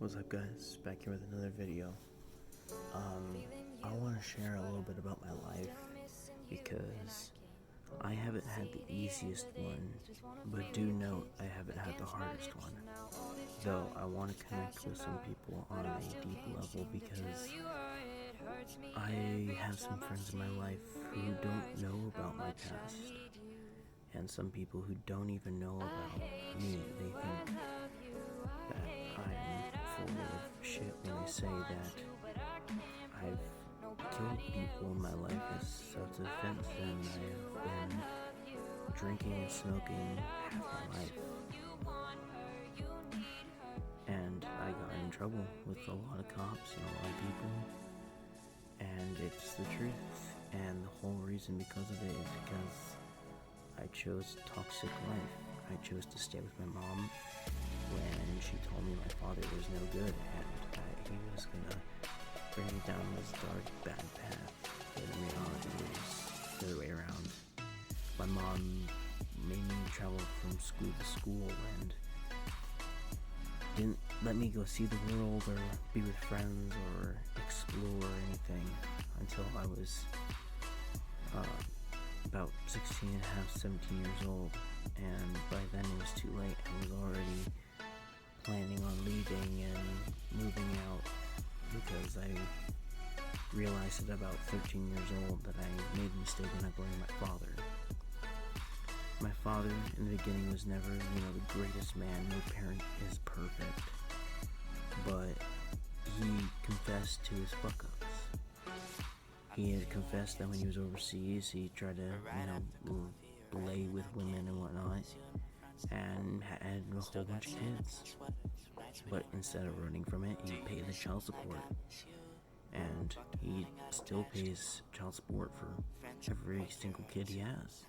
What's up, guys? Back here with another video. I want to share a little bit about my life because I haven't had the easiest one, but do note I haven't had the hardest one. Though I want to connect with some people on a deep level because I have some friends in my life who don't know about my past, and some people who don't even know about me. They think that I'm full of shit when they say that I've killed people in my life as self-defense, and I've been drinking and smoking half my life. And I got in trouble with a lot of cops and a lot of people, and it's the truth. And the whole reason because of it is because I chose toxic life. I chose to stay with my mom when she told me my father was no good and that he was gonna bring me down this dark, bad path. But in reality, it was the other way around. My mom made me travel from school to school and didn't let me go see the world or be with friends or explore anything until I was about 16 and a half, 17 years old. And by then it was too late. I was already planning on leaving and moving out because I realized at about 13 years old that I made a mistake in not going to my father. My father in the beginning was never, the greatest man. No parent is perfect. But he confessed to his fuck-ups. He had confessed that when he was overseas, he tried to, lay with women and whatnot, and had a whole bunch of kids. But instead of running from it, he paid the child support. And he still pays child support for every single kid he has.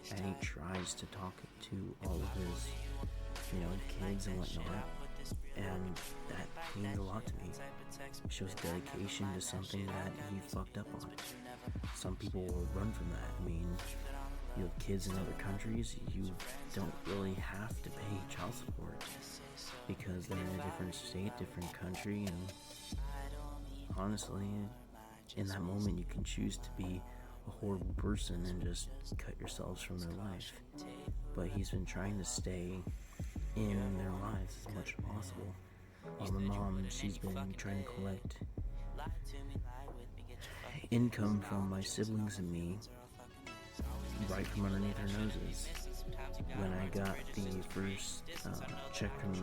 And he tries to talk to all of his, kids and whatnot. And that means a lot to me. It shows dedication to something that he fucked up on. Some people will run from that. I mean, you have kids in other countries, you don't really have to pay child support because they're in a different state, different country, and honestly, in that moment you can choose to be a horrible person and just cut yourselves from their life. But he's been trying to stay in their lives as much as possible. My mom, she's been trying to collect income from my siblings and me right from underneath her noses. When I got the first check from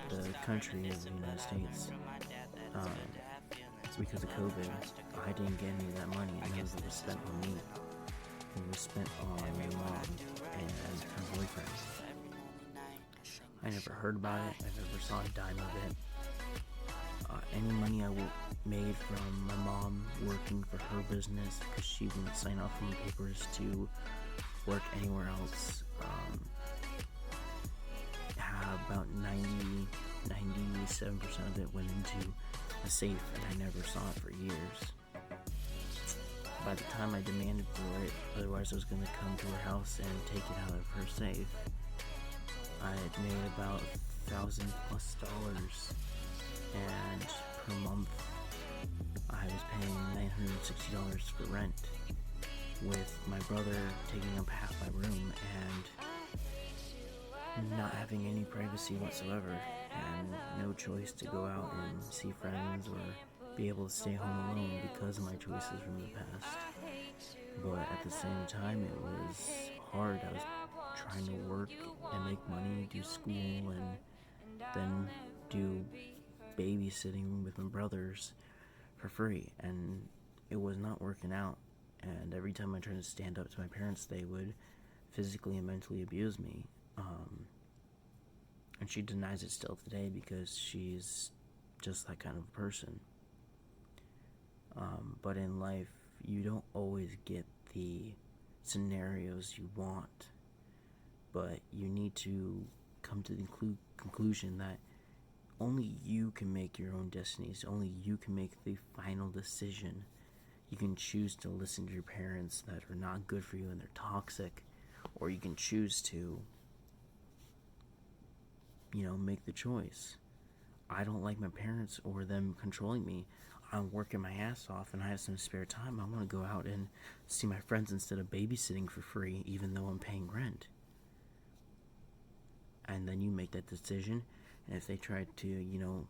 the country of the United States, because of COVID, I didn't get any of that money, and none of it was spent on me. It was spent on my mom and her boyfriend. I never heard about it. I never saw a dime of it. Any money I made from my mom working for her business, because she wouldn't sign off on the papers to work anywhere else, about 97% of it went into a safe, and I never saw it for years. By the time I demanded for it, otherwise I was going to come to her house and take it out of her safe, I had made about $1,000+ and per month I was paying $960 for rent, with my brother taking up half my room and not having any privacy whatsoever, and no choice to go out and see friends or be able to stay home alone because of my choices from the past. But at the same time, it was hard. I was trying to work and make money, do school, and then do babysitting with my brothers for free, and it was not working out. And every time I tried to stand up to my parents, they would physically and mentally abuse me. And she denies it still today because she's just that kind of person. But in life, you don't always get the scenarios you want, but you need to come to the conclusion that only you can make your own destinies. Only you can make the final decision. You can choose to listen to your parents that are not good for you and they're toxic, or you can choose to, make the choice. I don't like my parents or them controlling me. I'm working my ass off and I have some spare time. I want to go out and see my friends instead of babysitting for free, even though I'm paying rent. And then you make that decision, and if they try to,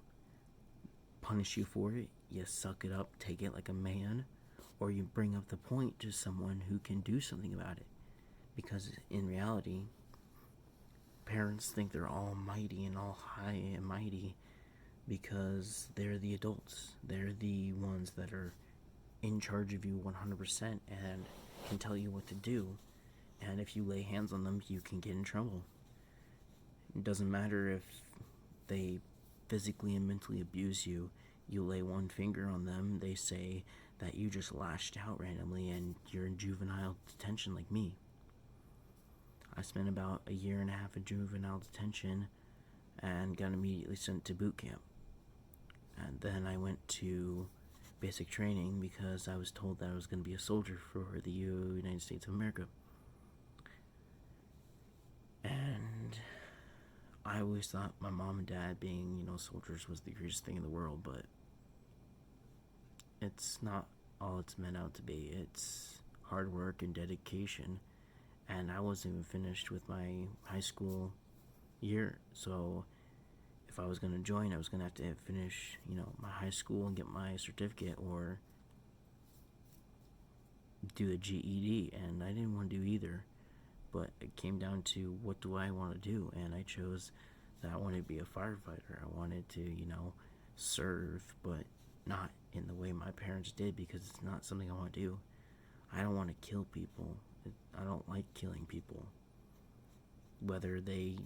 punish you for it, you suck it up, take it like a man, or you bring up the point to someone who can do something about it. Because in reality, parents think they're almighty and all high and mighty because they're the adults. They're the ones that are in charge of you 100% and can tell you what to do. And if you lay hands on them, you can get in trouble. It doesn't matter if they physically and mentally abuse you. You lay one finger on them, they say that you just lashed out randomly and you're in juvenile detention like me. I spent about a year and a half in juvenile detention and got immediately sent to boot camp. And then I went to basic training because I was told that I was going to be a soldier for the United States of America. And I always thought my mom and dad being, soldiers was the greatest thing in the world, but it's not all it's meant out to be. It's hard work and dedication. And I wasn't even finished with my high school year, so if I was going to join, I was going to have to finish, my high school and get my certificate or do a GED, and I didn't want to do either. But it came down to what do I want to do, and I chose that I wanted to be a firefighter. I wanted to, serve, but not in the way my parents did because it's not something I want to do. I don't want to kill people. I don't like killing people. Whether they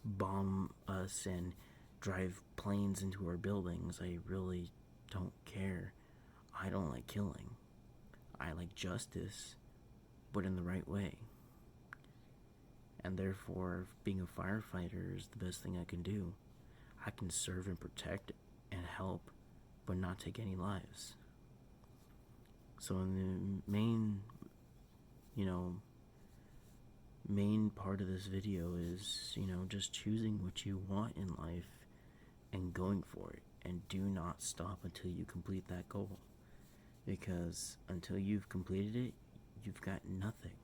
bomb us and drive planes into our buildings, I really don't care. I don't like killing. I like justice, but in the right way. And therefore, being a firefighter is the best thing I can do. I can serve and protect and help, but not take any lives. So in the main part of this video is, just choosing what you want in life and going for it. And do not stop until you complete that goal. Because until you've completed it, you've got nothing.